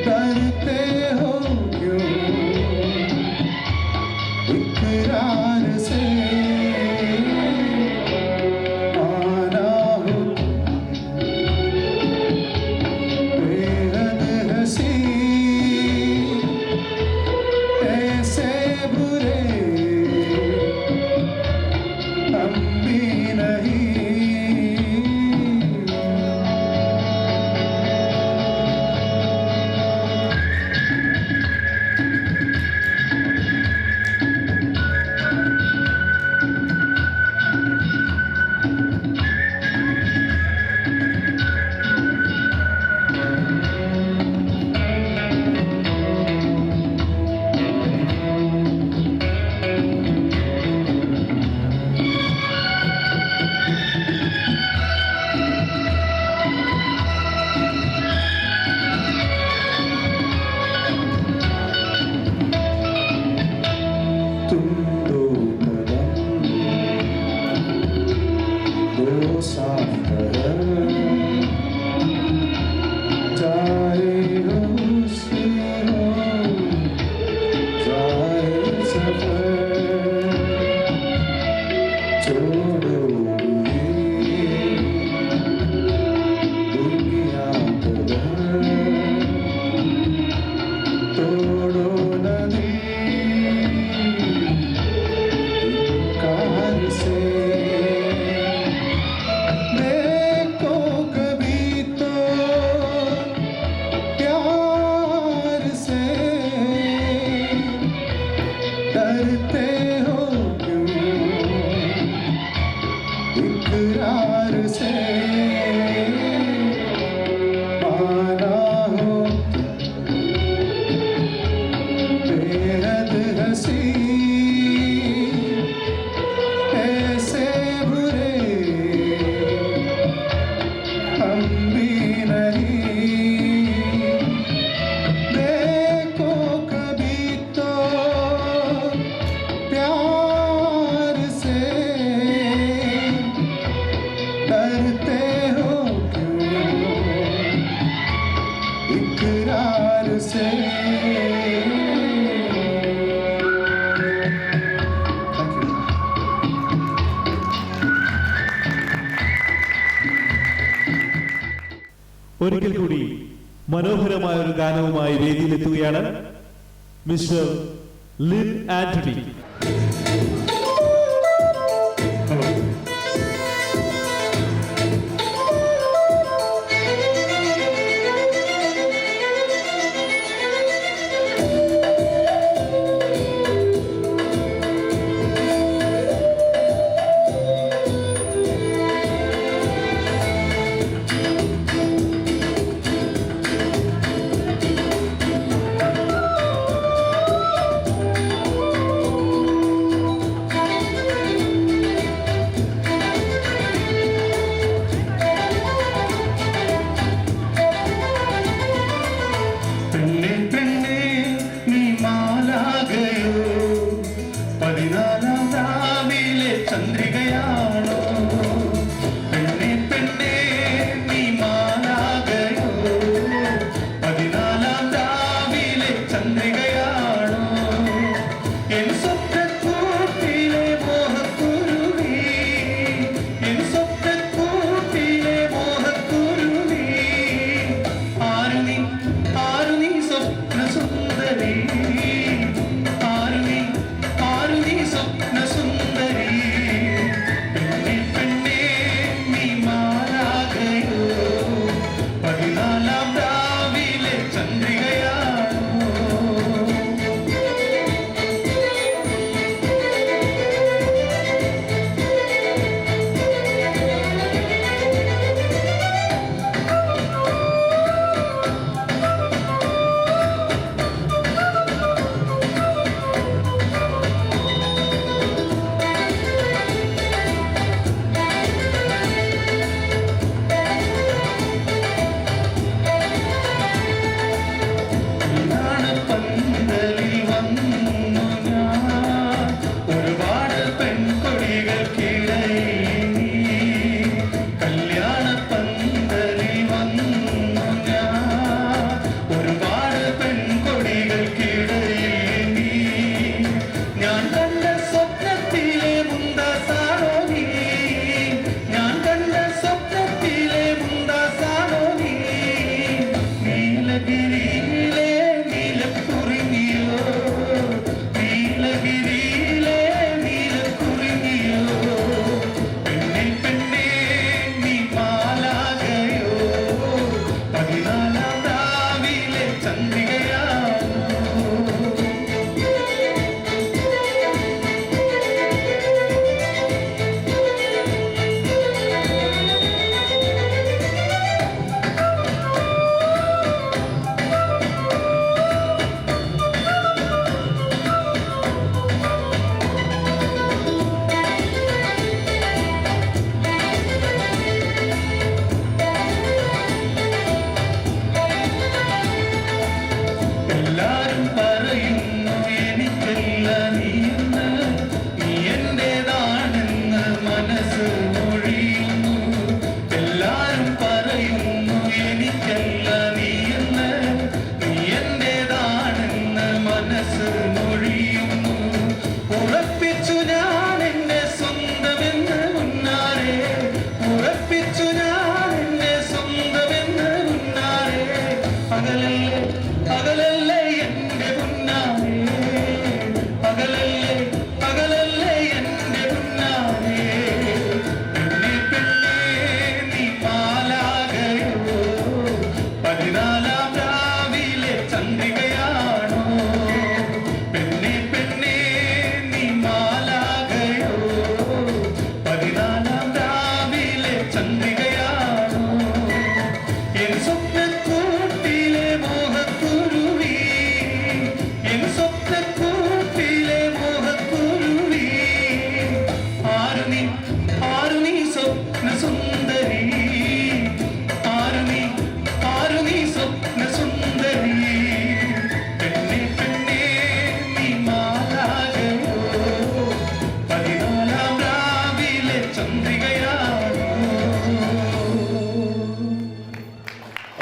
डरते हो क्यों इकरार से आना हो बेहद हंसी ऐसे बुरे हम भी नहीं। तुम दो कदम दो साथ कदम जाए उससे हो जाए सफर छोड़ो ये दुनिया कदर तोड़ो नदी कार से देखो कभी तो प्यार से डरते हो क्यों इकरार से माना हो बेहद हंसी ऐसे बुरे हम भी नहीं। देखो कभी तो प्यार से डरते हो क्यों इकरार से। ഒരിക്കൽ കൂടി മനോഹരമായ ഒരു ഗാനവുമായി വേദിയിലെത്തുകയാണ് mister Lin Antony.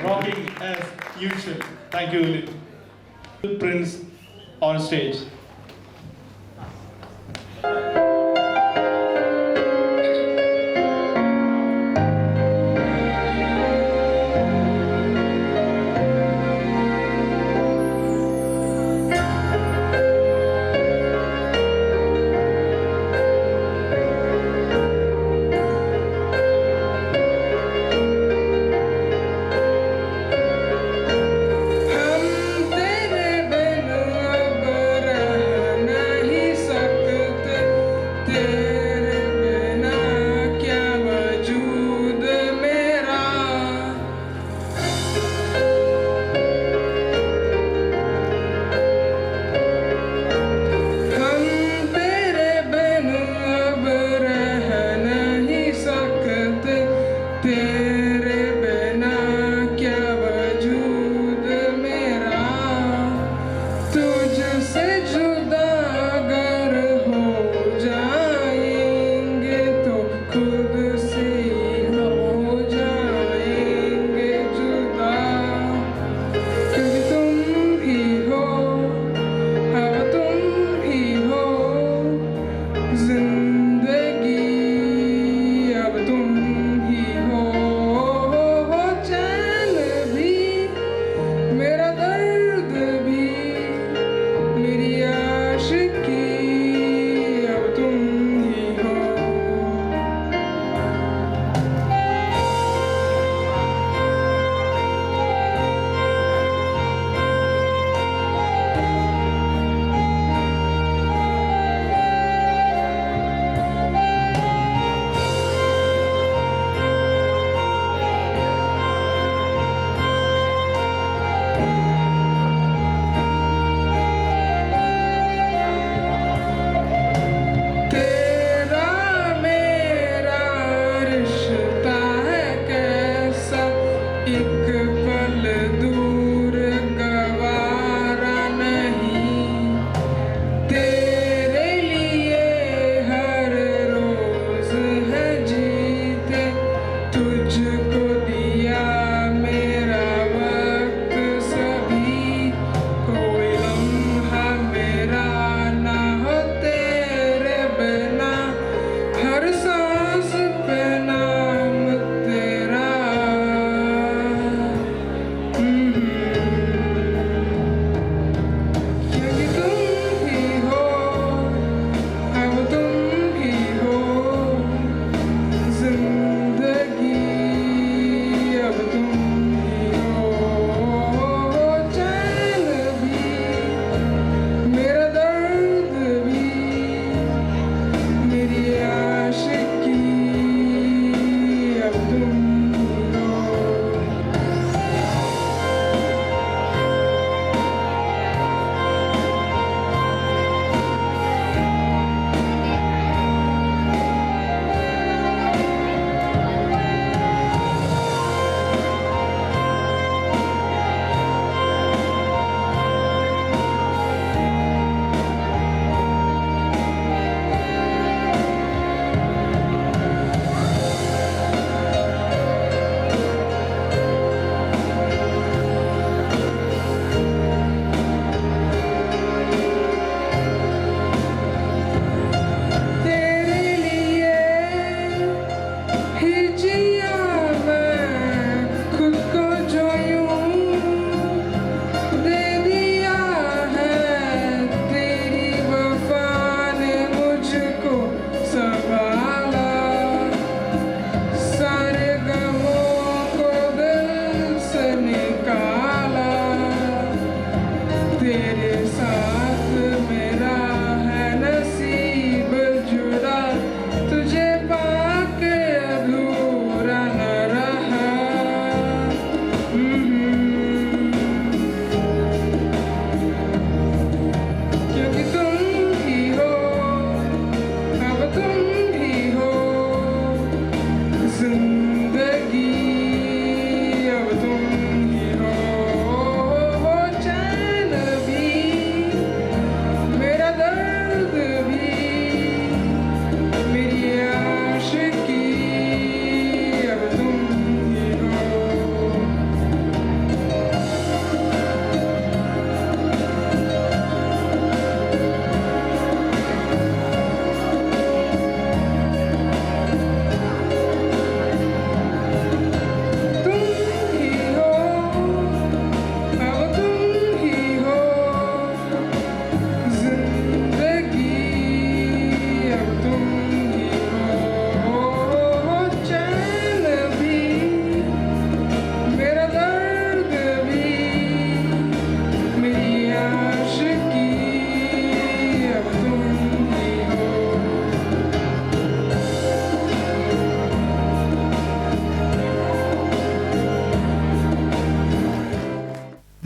Rocking as usual. Thank you, Prince on stage. हम तेरे बिन अब रह नहीं सकते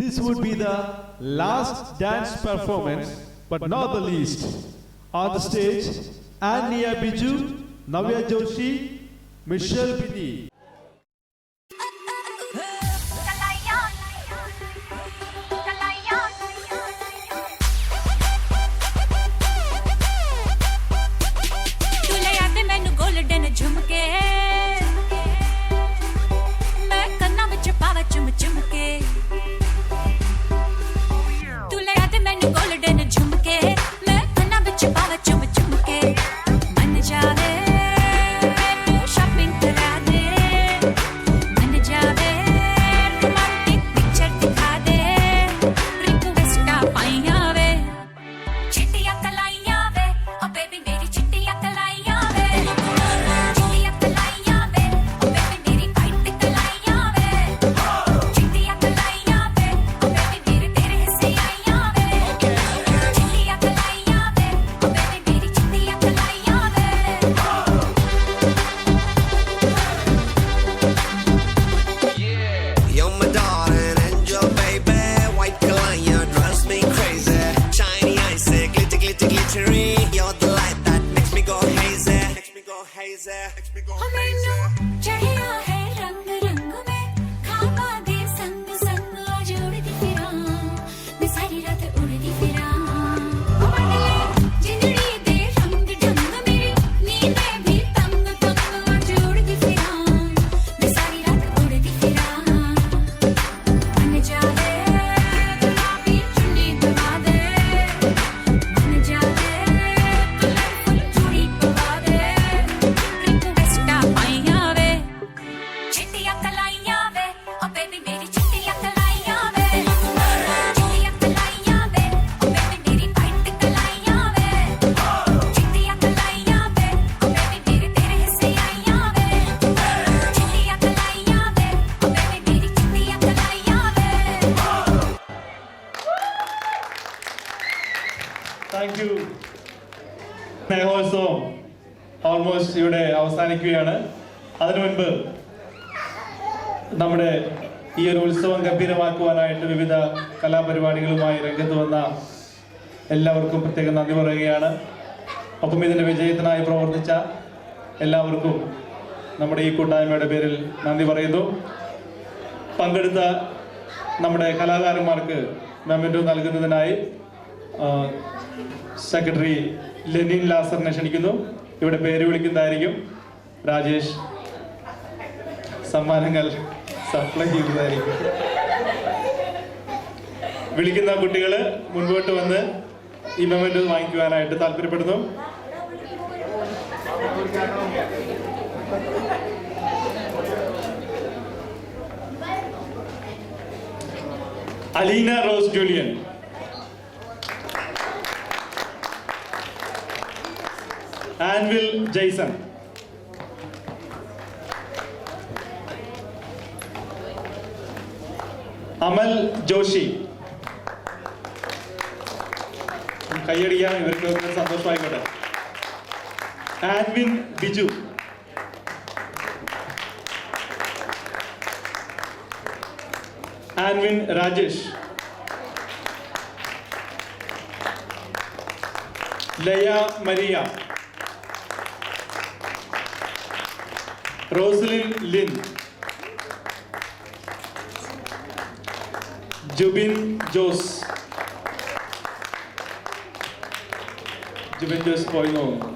this would be the last dance performance, but not the least. On the stage, Ania Biju, Navya Joshi, Michelle Bini. Thank you. സ്നേഹോത്സവം almost ഇവിടെ അവസാനിക്കുകയാണ്. അതിനു മുൻപ് നമ്മുടെ ഈ ഒരു ഉത്സവം ഗംഭീരമാക്കുവാനായിട്ട് വിവിധ കലാപരിപാടികളുമായി രംഗത്ത് വന്ന എല്ലാവർക്കും പ്രത്യേകം നന്ദി പറയുകയാണ്. ഒപ്പം ഇതിൻ്റെ വിജയത്തിനായി പ്രവർത്തിച്ച എല്ലാവർക്കും നമ്മുടെ ഈ കൂട്ടായ്മയുടെ പേരിൽ നന്ദി പറയുന്നു. പങ്കെടുത്ത നമ്മുടെ കലാകാരന്മാർക്ക് മെമ്മന്റോ നൽകുന്നതിനായി സെക്രട്ടറി ലെനിൻ ലാസറിനെ ക്ഷണിക്കുന്നു. ഇവിടെ പേര് വിളിക്കുന്നതായിരിക്കും. രാജേഷ് സമ്മാനങ്ങൾ സപ്ലൈ ചെയ്യുന്നതായിരിക്കും. വിളിക്കുന്ന കുട്ടികൾ മുൻപോട്ട് വന്ന് ഈ മെമ്മന്റോ വാങ്ങിക്കുവാനായിട്ട് താല്പര്യപ്പെടുന്നു. Aleena Rose Julian, Anvil Jason, Amal Joshi. കൈയടിക്കാൻ ഇവർക്ക് സന്തോഷമായിക്കോട്ടെ. Anvin Biju, Anvin Rajesh, Laya Maria, Roslin Lin, Jubin Jose. Jubin Jose പോയി നോക്കുന്നു.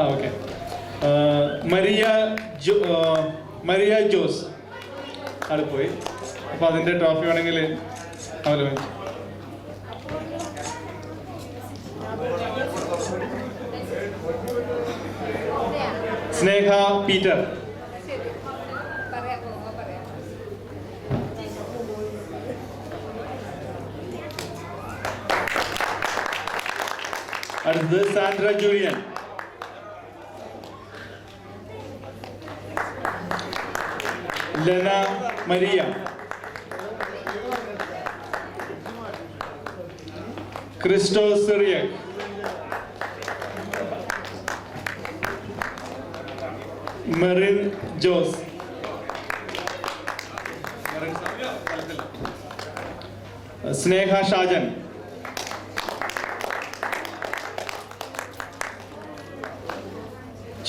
ഓക്കെ. മരിയ ജോസ് ആള് പോയി. അപ്പൊ അതിന്റെ ട്രോഫി വേണമെങ്കിൽ അവര് വാങ്ങിച്ചു. സ്നേഹ പീറ്റർ, അടുത്തത് Sandra Julian, Lena Maria, Christo Cyriac, Merin Jose, Sneha Shajan,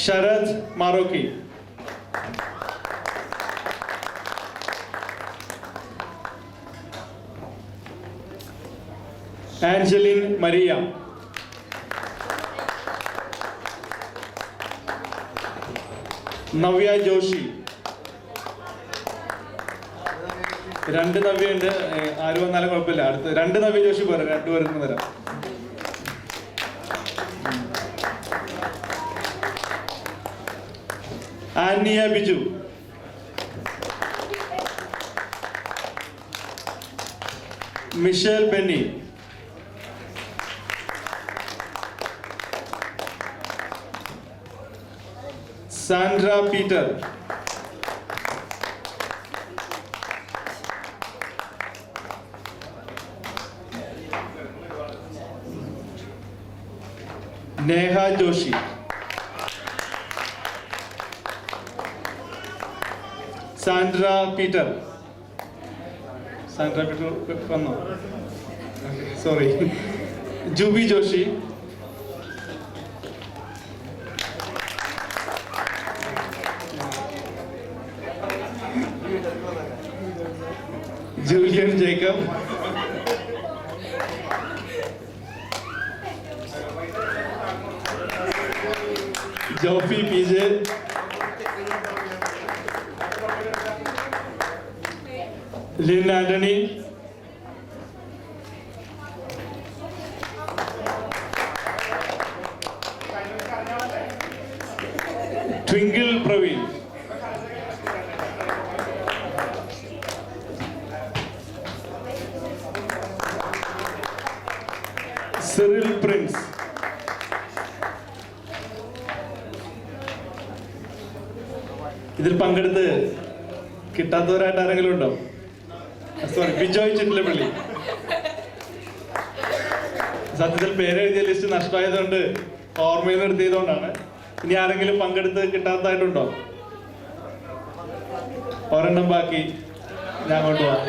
Sarath മാറോക്കി, ആഞ്ചലിൻ മരിയ, നവ്യ ജോഷി. 2 നവ്യുണ്ട്, ആര് വന്നാലും കുഴപ്പമില്ല. അടുത്ത് 2 നവ്യ ജോഷി പോരാ, 2 പേർക്ക് തരാം. Aniya Biju, Michelle Benny, Sandra Peter, Neha Joshi, Sandra Peter. Sandra Peter വന്നോ? Sorry. Jubi Joshi, Julian Jacob, Jofi P J, Lin Antony, Twinkle Praveen, Cyril Prince, ഇതിൽ പങ്കെടുത്ത് കിട്ടാത്തവരായിട്ട് ആരെങ്കിലും ഉണ്ടോ? സോറി, ബിജോയ് ചിറ്റിലപ്പള്ളി. സത്യത്തിൽ പേരെഴുതിയ ലിസ്റ്റ് നഷ്ടമായതുകൊണ്ട് ഓർമ്മയിൽ നിർത്തിയതുകൊണ്ടാണ്. ഇനി ആരെങ്കിലും പങ്കെടുത്ത് കിട്ടാത്തതായിട്ടുണ്ടോ? ഒരെണ്ണം ബാക്കി, ഞാൻ കൊണ്ടുപോവാം.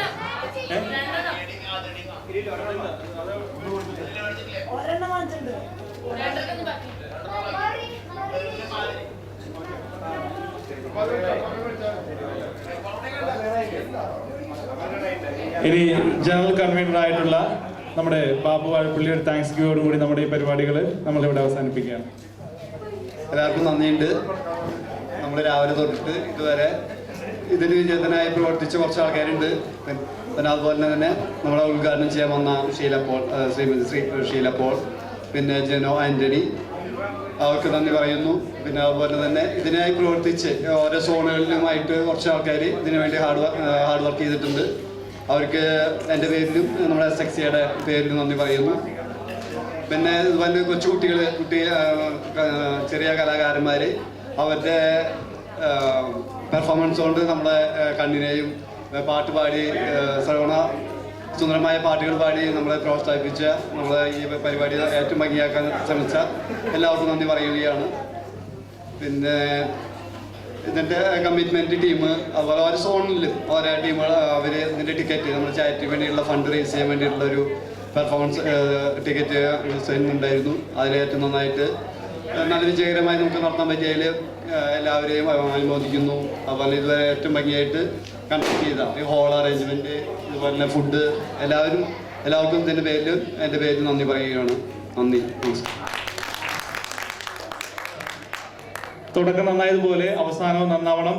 ഇനി ജനറൽ കൺവീനർ ആയിട്ടുള്ള നമ്മുടെ ബാബു വാഴപ്പള്ളി ഒരു താങ്ക്സ് ഗിവോടും കൂടി നമ്മുടെ ഈ പരിപാടികൾ നമ്മളിവിടെ അവസാനിപ്പിക്കുകയാണ്. എല്ലാവർക്കും നന്ദിയുണ്ട്. നമ്മൾ രാവിലെ തൊട്ടിട്ട് ഇതുവരെ ഇതിന് വിജയത്തിനായി പ്രവർത്തിച്ച കുറച്ച് ആൾക്കാരുണ്ട്. പിന്നെ അതുപോലെ തന്നെ നമ്മളെ ഉദ്ഘാടനം ചെയ്യാൻ വന്ന ശ്രീമതി ഷീല പോൾ, പിന്നെ ജനോ ആന്റണി, അവർക്ക് നന്ദി പറയുന്നു. പിന്നെ അതുപോലെ തന്നെ ഇതിനായി പ്രവർത്തിച്ച് ഓരോ സോണുകളിലുമായിട്ട് കുറച്ച് ആൾക്കാർ ഇതിനു വേണ്ടി ഹാർഡ് വർക്ക് ചെയ്തിട്ടുണ്ട്. അവർക്ക് എൻ്റെ പേരിലും നമ്മുടെ സെക്സിയുടെ പേരിലും നന്ദി പറയുന്നു. പിന്നെ ഇതുപോലെ കൊച്ചു ചെറിയ കലാകാരന്മാർ അവരുടെ പെർഫോമൻസ് കൊണ്ട് നമ്മുടെ കണ്ണിനെയും പാട്ട് പാടി സുന്ദരമായ പാട്ടുകൾ പാടി നമ്മളെ പ്രോത്സാഹിപ്പിച്ച നമ്മളെ ഈ പരിപാടി ഏറ്റവും ഭംഗിയാക്കാൻ ശ്രമിച്ച എല്ലാവർക്കും നന്ദി പറയുകയാണ്. പിന്നെ ഇതിൻ്റെ കമ്മിറ്റ്മെൻറ്റ് ടീം, അതുപോലെ ഓരോ സോണിലും ഓരോ ടീമുകൾ അവർ ഇതിൻ്റെ ടിക്കറ്റ് നമ്മുടെ ചാരിറ്റി വേണ്ടിയുള്ള ഫണ്ട് റേസ് ചെയ്യാൻ വേണ്ടിയിട്ടുള്ള ഒരു പെർഫോമൻസ് ടിക്കറ്റ് ഉണ്ടായിരുന്നു. അതിലേറ്റവും നന്നായിട്ട് നല്ല വിജയകരമായി നമുക്ക് നടത്താൻ പറ്റിയതിൽ എല്ലാവരെയും അനുമോദിക്കുന്നു. അതുപോലെ ഇതുവരെ ഏറ്റവും ഭംഗിയായിട്ട് കണ്ടക്ട് ചെയ്ത ഈ ഹോൾ അറേഞ്ച്മെൻറ്റ്, അതുപോലെ തന്നെ ഫുഡ്, എല്ലാവർക്കും ഇതിൻ്റെ പേരിൽ എൻ്റെ പേരിൽ നന്ദി പറയുകയാണ്. നന്ദി, നമസ്കാരം. തുടക്കം നന്നായതുപോലെ അവസാനവും നന്നാവണം.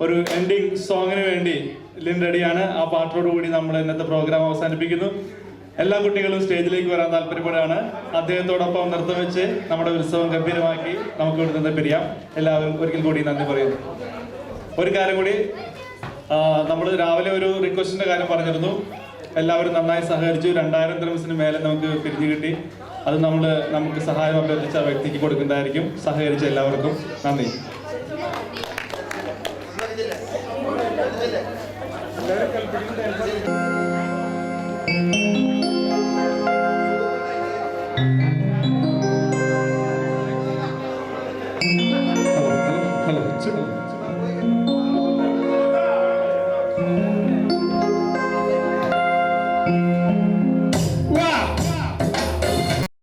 ഒരു എൻഡിങ് സോങ്ങിന് വേണ്ടി ലിൻ റെഡിയാണ്. ആ പാട്ടോടുകൂടി നമ്മൾ ഇന്നത്തെ പ്രോഗ്രാം അവസാനിപ്പിക്കുന്നു. എല്ലാ കുട്ടികളും സ്റ്റേജിലേക്ക് വരാൻ താല്പര്യപ്പെടുകയാണ്. അദ്ദേഹത്തോടൊപ്പം നൃത്തം വെച്ച് നമ്മുടെ ഉത്സവം ഗംഭീരമാക്കി നമുക്ക് ഇവിടെ നിന്ന് പിരിയാം. എല്ലാവരും ഒരിക്കൽ കൂടി നന്ദി പറയുന്നു. ഒരു കാര്യം കൂടി, നമ്മൾ രാവിലെ ഒരു റിക്വസ്റ്റിന്റെ കാര്യം പറഞ്ഞിരുന്നു. എല്ലാവരും നന്നായി സഹകരിച്ചു. 2000 ദിർഹംസിന് മേലെ നമുക്ക് പിരിഞ്ഞു കിട്ടി. അത് നമുക്ക് സഹായം അഭ്യർത്ഥിച്ച ആ വ്യക്തിക്ക് കൊടുക്കുന്നതായിരിക്കും. സഹകരിച്ച എല്ലാവർക്കും നന്ദി. Thank you.